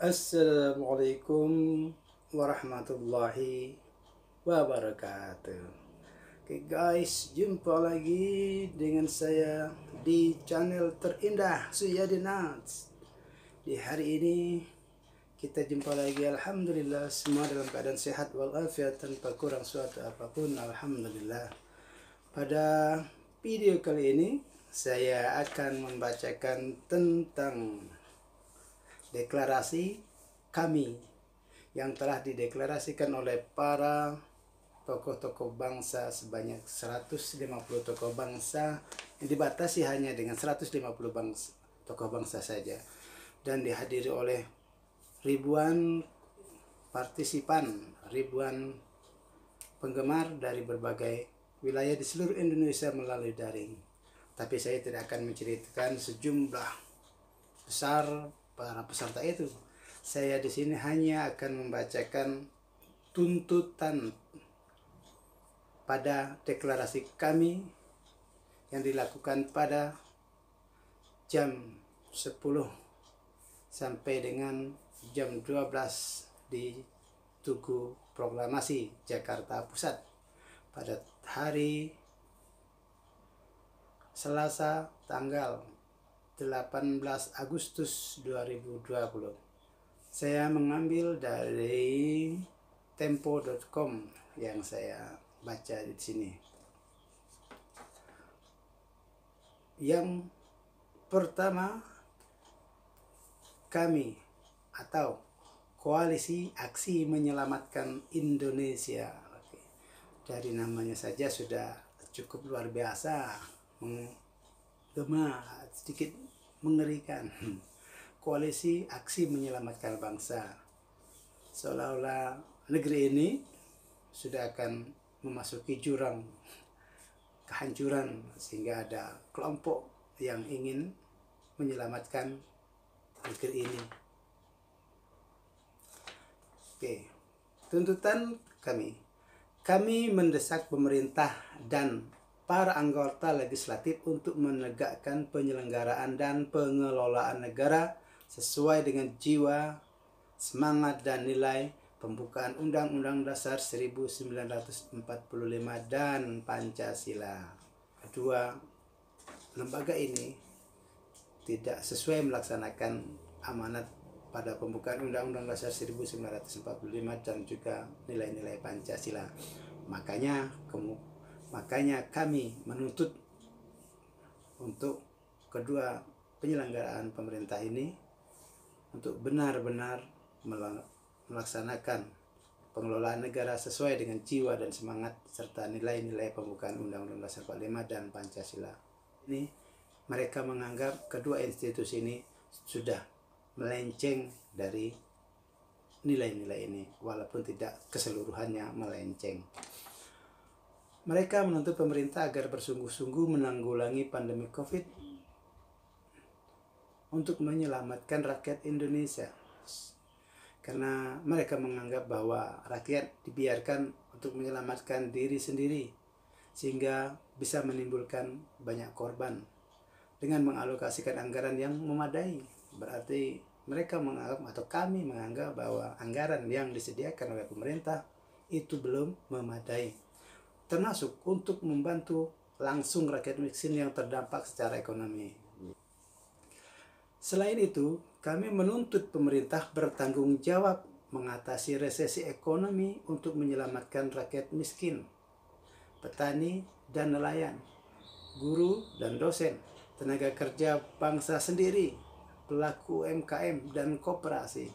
Assalamualaikum warahmatullahi wabarakatuh. Oke guys, jumpa lagi dengan saya di channel terindah Suyadin Arts. Di hari ini kita jumpa lagi, alhamdulillah semua dalam keadaan sehat walafiat tanpa kurang suatu apapun, alhamdulillah. Pada video kali ini saya akan membacakan tentang deklarasi kami yang telah dideklarasikan oleh para tokoh-tokoh bangsa sebanyak 150 tokoh bangsa, yang dibatasi hanya dengan 150 tokoh bangsa saja, dan dihadiri oleh ribuan partisipan, ribuan penggemar dari berbagai wilayah di seluruh Indonesia melalui daring. Tapi saya tidak akan menceritakan sejumlah besar para peserta itu. Saya di sini hanya akan membacakan tuntutan pada deklarasi kami yang dilakukan pada jam 10 sampai dengan jam 12 di Tugu Proklamasi Jakarta Pusat pada hari Selasa tanggal 18 Agustus 2020. Saya mengambil dari tempo.com yang saya baca di sini. Yang pertama, kami atau Koalisi Aksi Menyelamatkan Indonesia. Dari namanya saja sudah cukup luar biasa, menggema, sedikit mengerikan. Koalisi Aksi Menyelamatkan Bangsa, seolah-olah negeri ini sudah akan memasuki jurang kehancuran, sehingga ada kelompok yang ingin menyelamatkan negeri ini. Oke, tuntutan kami mendesak pemerintah dan para anggota legislatif untuk menegakkan penyelenggaraan dan pengelolaan negara sesuai dengan jiwa, semangat, dan nilai pembukaan Undang-Undang Dasar 1945 dan Pancasila. Kedua, lembaga ini tidak sesuai melaksanakan amanat pada pembukaan Undang-Undang Dasar 1945 dan juga nilai-nilai Pancasila. Makanya kami menuntut untuk kedua penyelenggaraan pemerintah ini untuk benar-benar melaksanakan pengelolaan negara sesuai dengan jiwa dan semangat serta nilai-nilai pembukaan Undang-Undang Dasar 45 dan Pancasila. Ini mereka menganggap kedua institusi ini sudah melenceng dari nilai-nilai ini, walaupun tidak keseluruhannya melenceng. Mereka menuntut pemerintah agar bersungguh-sungguh menanggulangi pandemi COVID untuk menyelamatkan rakyat Indonesia. Karena mereka menganggap bahwa rakyat dibiarkan untuk menyelamatkan diri sendiri, sehingga bisa menimbulkan banyak korban dengan mengalokasikan anggaran yang memadai. Berarti mereka menganggap, atau kami menganggap, bahwa anggaran yang disediakan oleh pemerintah itu belum memadai, termasuk untuk membantu langsung rakyat miskin yang terdampak secara ekonomi. Selain itu, kami menuntut pemerintah bertanggung jawab mengatasi resesi ekonomi untuk menyelamatkan rakyat miskin, petani dan nelayan, guru dan dosen, tenaga kerja bangsa sendiri, pelaku UMKM dan koperasi,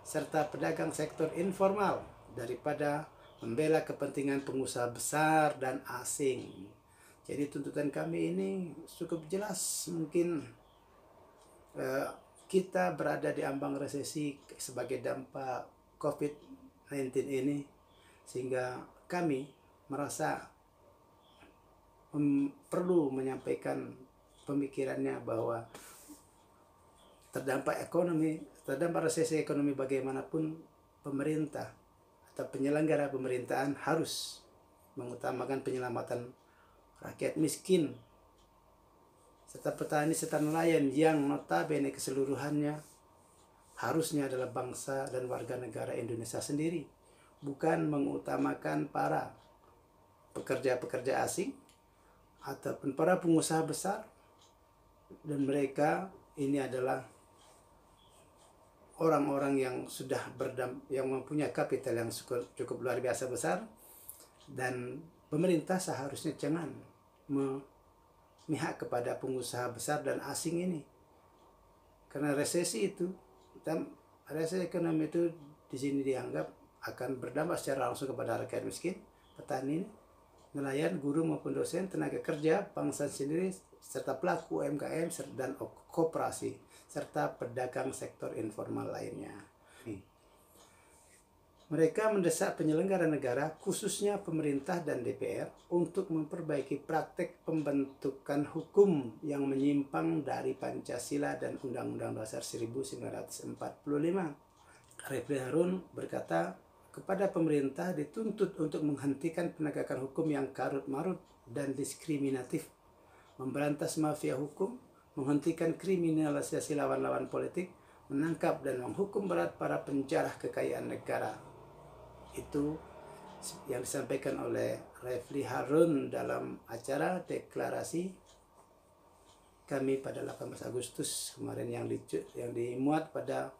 serta pedagang sektor informal, daripada membela kepentingan pengusaha besar dan asing. Jadi tuntutan kami ini cukup jelas. Mungkin kita berada di ambang resesi sebagai dampak COVID-19 ini, sehingga kami merasa perlu menyampaikan pemikirannya bahwa terdampak resesi ekonomi bagaimanapun, pemerintah atau penyelenggara pemerintahan harus mengutamakan penyelamatan rakyat miskin serta petani serta nelayan yang notabene keseluruhannya harusnya adalah bangsa dan warga negara Indonesia sendiri, bukan mengutamakan para pekerja-pekerja asing ataupun para pengusaha besar. Dan mereka ini adalah orang-orang yang sudah yang mempunyai kapital yang cukup luar biasa besar, dan pemerintah seharusnya jangan memihak kepada pengusaha besar dan asing ini. Karena resesi ekonomi itu di sini dianggap akan berdampak secara langsung kepada rakyat miskin, petani, nelayan, guru maupun dosen, tenaga kerja, bangsa sendiri, serta pelaku UMKM dan koperasi, serta pedagang sektor informal lainnya. Mereka mendesak penyelenggara negara, khususnya pemerintah dan DPR, untuk memperbaiki praktek pembentukan hukum yang menyimpang dari Pancasila dan Undang-Undang Dasar 1945. Refli Harun berkata, kepada pemerintah dituntut untuk menghentikan penegakan hukum yang karut-marut dan diskriminatif, memberantas mafia hukum, menghentikan kriminalisasi lawan-lawan politik, menangkap dan menghukum berat para penjarah kekayaan negara. Itu yang disampaikan oleh Refli Harun dalam acara deklarasi kami pada 18 Agustus kemarin yang dimuat pada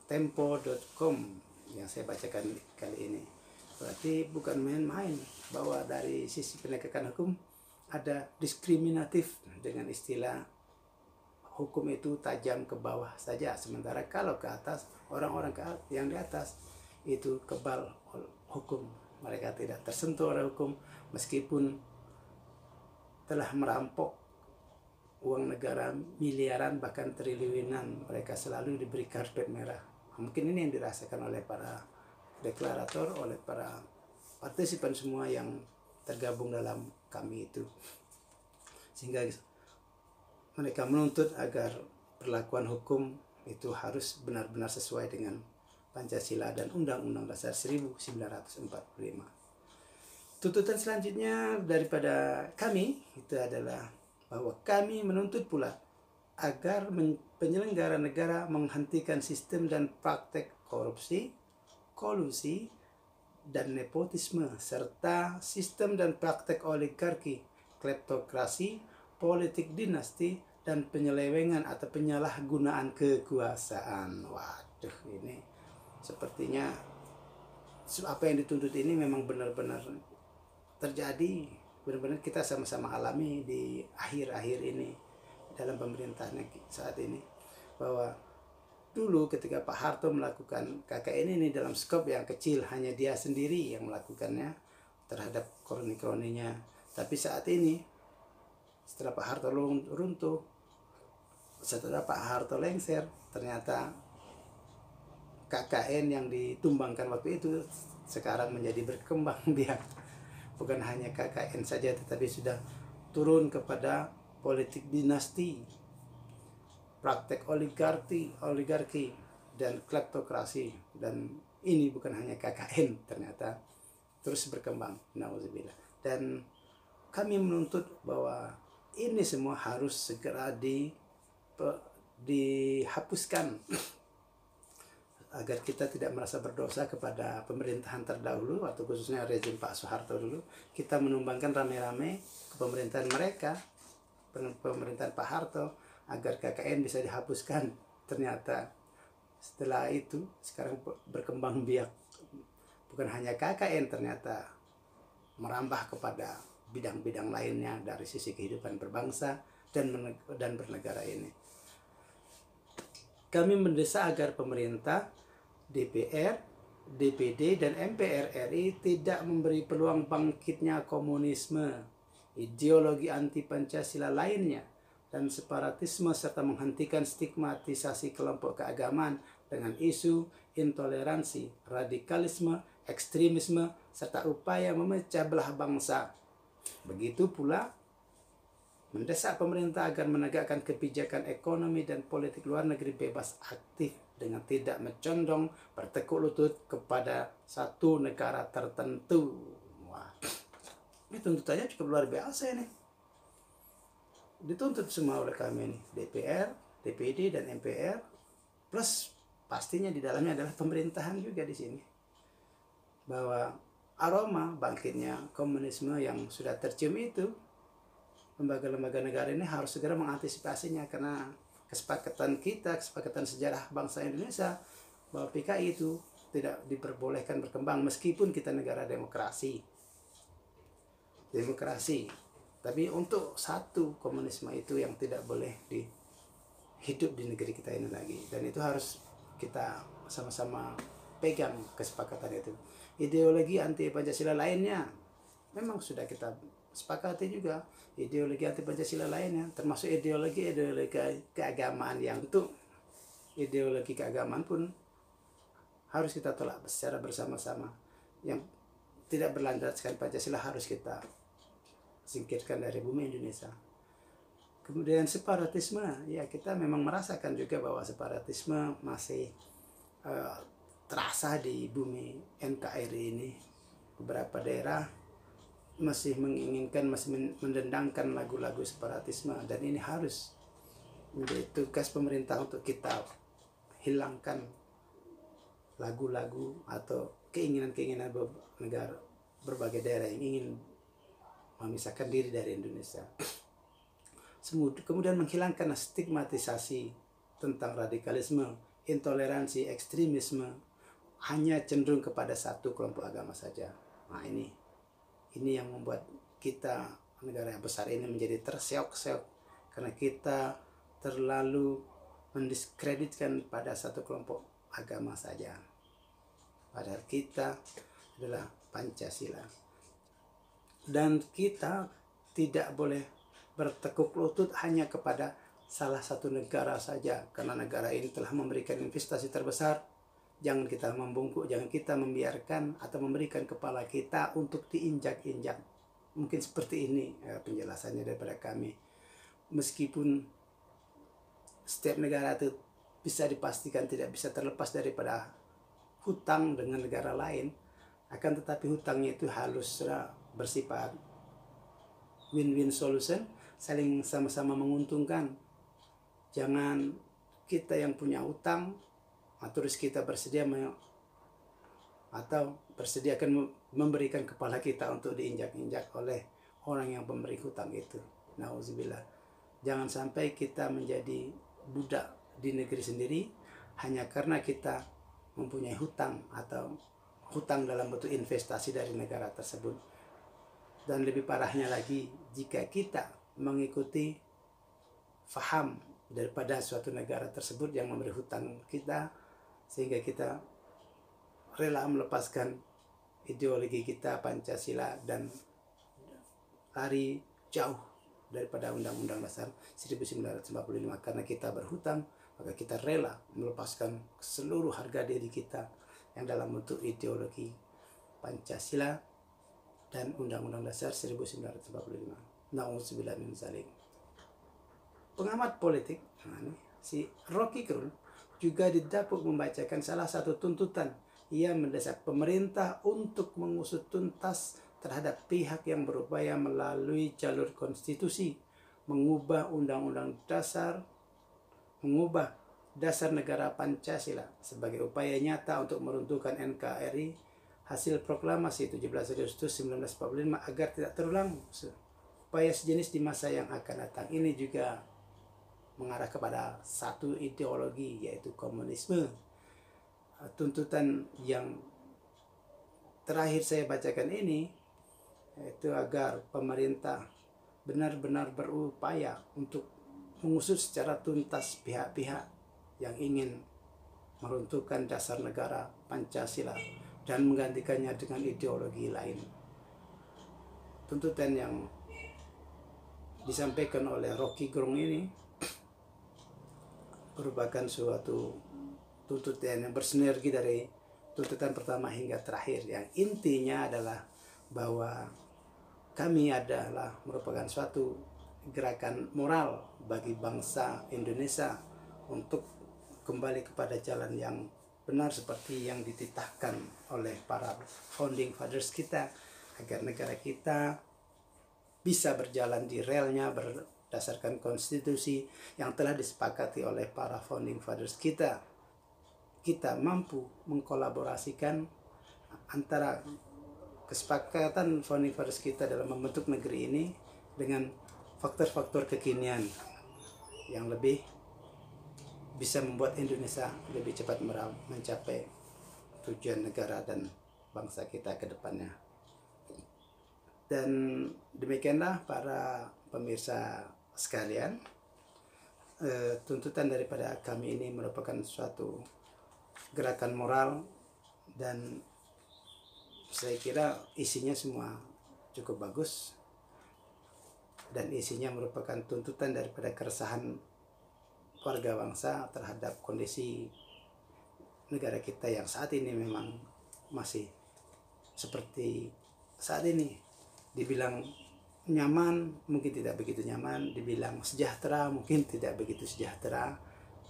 tempo.com yang saya bacakan kali ini. Berarti bukan main-main bahwa dari sisi penegakan hukum ada diskriminatif dengan istilah hukum itu tajam ke bawah saja, sementara kalau ke atas, orang-orang yang di atas itu kebal hukum. Mereka tidak tersentuh oleh hukum meskipun telah merampok uang negara miliaran bahkan triliunan, mereka selalu diberi karpet merah. Mungkin ini yang dirasakan oleh para deklarator, oleh para partisipan semua yang tergabung dalam kami itu. Sehingga mereka menuntut agar perlakuan hukum itu harus benar-benar sesuai dengan Pancasila dan Undang-Undang Dasar 1945. Tuntutan selanjutnya daripada kami itu adalah bahwa kami menuntut pula agar penyelenggara negara menghentikan sistem dan praktek korupsi, kolusi, dan nepotisme, serta sistem dan praktek oligarki, kleptokrasi, politik dinasti, dan penyelewengan atau penyalahgunaan kekuasaan. Waduh, ini sepertinya apa yang dituntut ini memang benar-benar terjadi, benar-benar kita sama-sama alami di akhir-akhir ini dalam pemerintahan saat ini, bahwa dulu ketika Pak Harto melakukan KKN ini dalam skop yang kecil, hanya dia sendiri yang melakukannya terhadap kroni-kroninya. Tapi saat ini setelah Pak Harto runtuh, setelah Pak Harto lengser, ternyata KKN yang ditumbangkan waktu itu sekarang menjadi berkembang biak. Bukan hanya KKN saja, tetapi sudah turun kepada politik dinasti, praktek oligarki dan kleptokrasi. Dan ini bukan hanya KKN, ternyata terus berkembang. Nauzubillah. Dan kami menuntut bahwa ini semua harus segera dihapuskan agar kita tidak merasa berdosa kepada pemerintahan terdahulu, atau khususnya rezim Pak Soeharto dulu. Kita menumbangkan rame-rame ke pemerintahan mereka, pemerintahan Pak Harto, agar KKN bisa dihapuskan. Ternyata setelah itu sekarang berkembang biak, bukan hanya KKN, ternyata merambah kepada bidang-bidang lainnya dari sisi kehidupan berbangsa dan bernegara ini. Kami mendesak agar pemerintah, DPR, DPD, dan MPR RI tidak memberi peluang bangkitnya komunisme, ideologi anti-Pancasila lainnya, dan separatisme, serta menghentikan stigmatisasi kelompok keagamaan dengan isu intoleransi, radikalisme, ekstremisme, serta upaya memecah belah bangsa. Begitu pula mendesak pemerintah agar menegakkan kebijakan ekonomi dan politik luar negeri bebas aktif dengan tidak mencondong bertekuk lutut kepada satu negara tertentu. Wah, ini tuntutannya cukup luar biasa ini. Dituntut semua oleh kami ini, DPR, DPD, dan MPR, Plus pastinya di dalamnya adalah pemerintahan juga di sini. Bahwa aroma bangkitnya komunisme yang sudah tercium itu, lembaga-lembaga negara ini harus segera mengantisipasinya, karena kesepakatan sejarah bangsa Indonesia bahwa PKI itu tidak diperbolehkan berkembang meskipun kita negara demokrasi. Tapi untuk satu, komunisme itu yang tidak boleh hidup di negeri kita ini lagi, dan itu harus kita sama-sama pegang kesepakatan itu. Ideologi anti Pancasila lainnya memang sudah kita sepakati juga, ideologi anti Pancasila lainnya, termasuk ideologi keagamaan, yang untuk ideologi keagamaan pun harus kita tolak secara bersama-sama. Yang tidak berlandaskan Pancasila harus kita singkirkan dari bumi Indonesia. Kemudian separatisme, ya kita memang merasakan juga bahwa separatisme masih terasa di bumi NKRI ini. Beberapa daerah masih menginginkan, masih mendendangkan lagu-lagu separatisme, dan ini harus menjadi tugas pemerintah untuk kita hilangkan lagu-lagu atau keinginan-keinginan negara berbagai daerah yang ingin memisahkan diri dari Indonesia. Kemudian menghilangkan stigmatisasi tentang radikalisme, intoleransi, ekstremisme hanya cenderung kepada satu kelompok agama saja. Nah, ini yang membuat kita, negara yang besar ini, menjadi terseok-seok karena kita terlalu mendiskreditkan pada satu kelompok agama saja. Padahal kita adalah Pancasila. Dan kita tidak boleh bertekuk lutut hanya kepada salah satu negara saja, karena negara ini telah memberikan investasi terbesar. Jangan kita membungkuk, jangan kita membiarkan atau memberikan kepala kita untuk diinjak-injak. Mungkin seperti ini penjelasannya daripada kami. Meskipun setiap negara itu bisa dipastikan tidak bisa terlepas daripada hutang dengan negara lain, akan tetapi hutangnya itu harus bersifat win-win solution, saling sama-sama menguntungkan. Jangan kita yang punya hutang terus kita bersediakan memberikan kepala kita untuk diinjak-injak oleh orang yang pemberi hutang itu. Nauzubillah. Jangan sampai kita menjadi budak di negeri sendiri hanya karena kita mempunyai hutang atau hutang dalam bentuk investasi dari negara tersebut. Dan lebih parahnya lagi, jika kita mengikuti faham daripada suatu negara tersebut yang memberi hutang kita, sehingga kita rela melepaskan ideologi kita Pancasila dan lari jauh daripada Undang-Undang Dasar 1945 karena kita berhutang, maka kita rela melepaskan seluruh harga diri kita yang dalam bentuk ideologi Pancasila dan Undang-Undang Dasar 1945. Na'udzubillah min dzalik. Pengamat politik, si Rocky Gerung, juga didapuk membacakan salah satu tuntutan. Ia mendesak pemerintah untuk mengusut tuntas terhadap pihak yang berupaya melalui jalur konstitusi mengubah Undang-Undang Dasar, mengubah dasar negara Pancasila sebagai upaya nyata untuk meruntuhkan NKRI hasil proklamasi 17 Agustus 1945 agar tidak terulang upaya sejenis di masa yang akan datang. Ini juga mengarah kepada satu ideologi, yaitu komunisme. Tuntutan yang terakhir saya bacakan ini yaitu agar pemerintah benar-benar berupaya untuk mengusut secara tuntas pihak-pihak yang ingin meruntuhkan dasar negara Pancasila dan menggantikannya dengan ideologi lain. Tuntutan yang disampaikan oleh Rocky Gerung ini merupakan suatu tuntutan yang bersinergi dari tuntutan pertama hingga terakhir, yang intinya adalah bahwa kami adalah merupakan suatu gerakan moral bagi bangsa Indonesia untuk kembali kepada jalan yang benar seperti yang dititahkan oleh para founding fathers kita, agar negara kita bisa berjalan di relnya berdasarkan konstitusi yang telah disepakati oleh para founding fathers kita. kita mampu mengkolaborasikan antara kesepakatan founding fathers kita dalam membentuk negeri ini dengan faktor-faktor kekinian yang lebih bisa membuat Indonesia lebih cepat mencapai tujuan negara dan bangsa kita ke depannya. Dan demikianlah para pemirsa sekalian, tuntutan daripada kami ini merupakan suatu gerakan moral, dan saya kira isinya semua cukup bagus, dan isinya merupakan tuntutan daripada keresahan warga bangsa terhadap kondisi negara kita yang saat ini memang masih seperti saat ini. Dibilang nyaman mungkin tidak begitu nyaman, dibilang sejahtera mungkin tidak begitu sejahtera,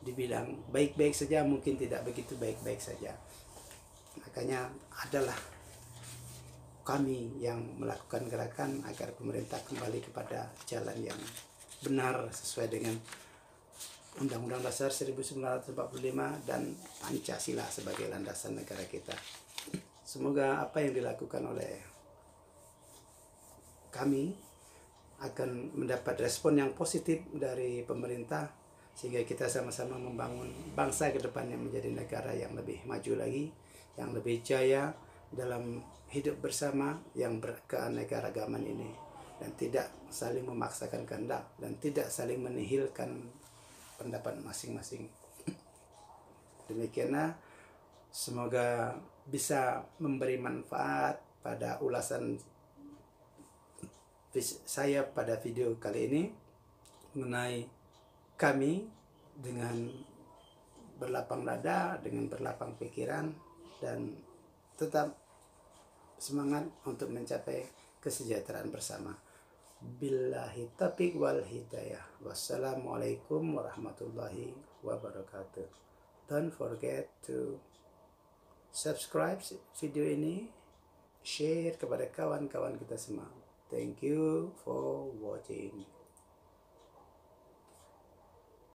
dibilang baik-baik saja mungkin tidak begitu baik-baik saja. Makanya adalah kami yang melakukan gerakan agar pemerintah kembali kepada jalan yang benar sesuai dengan Undang-Undang Dasar 1945 dan Pancasila sebagai landasan negara kita. Semoga apa yang dilakukan oleh kami akan mendapat respon yang positif dari pemerintah, sehingga kita sama-sama membangun bangsa ke depannya menjadi negara yang lebih maju lagi, yang lebih jaya dalam hidup bersama yang berkeanekaragaman ini, dan tidak saling memaksakan kehendak dan tidak saling menihilkan pendapat masing-masing. Demikianlah, semoga bisa memberi manfaat pada ulasan saya pada video kali ini mengenai kami dengan berlapang dada, dengan berlapang pikiran, dan tetap semangat untuk mencapai kesejahteraan bersama. Billahi taufiq wal hidayah. Wassalamualaikum warahmatullahi wabarakatuh. Don't forget to subscribe video ini, share kepada kawan-kawan kita semua. Thank you for watching.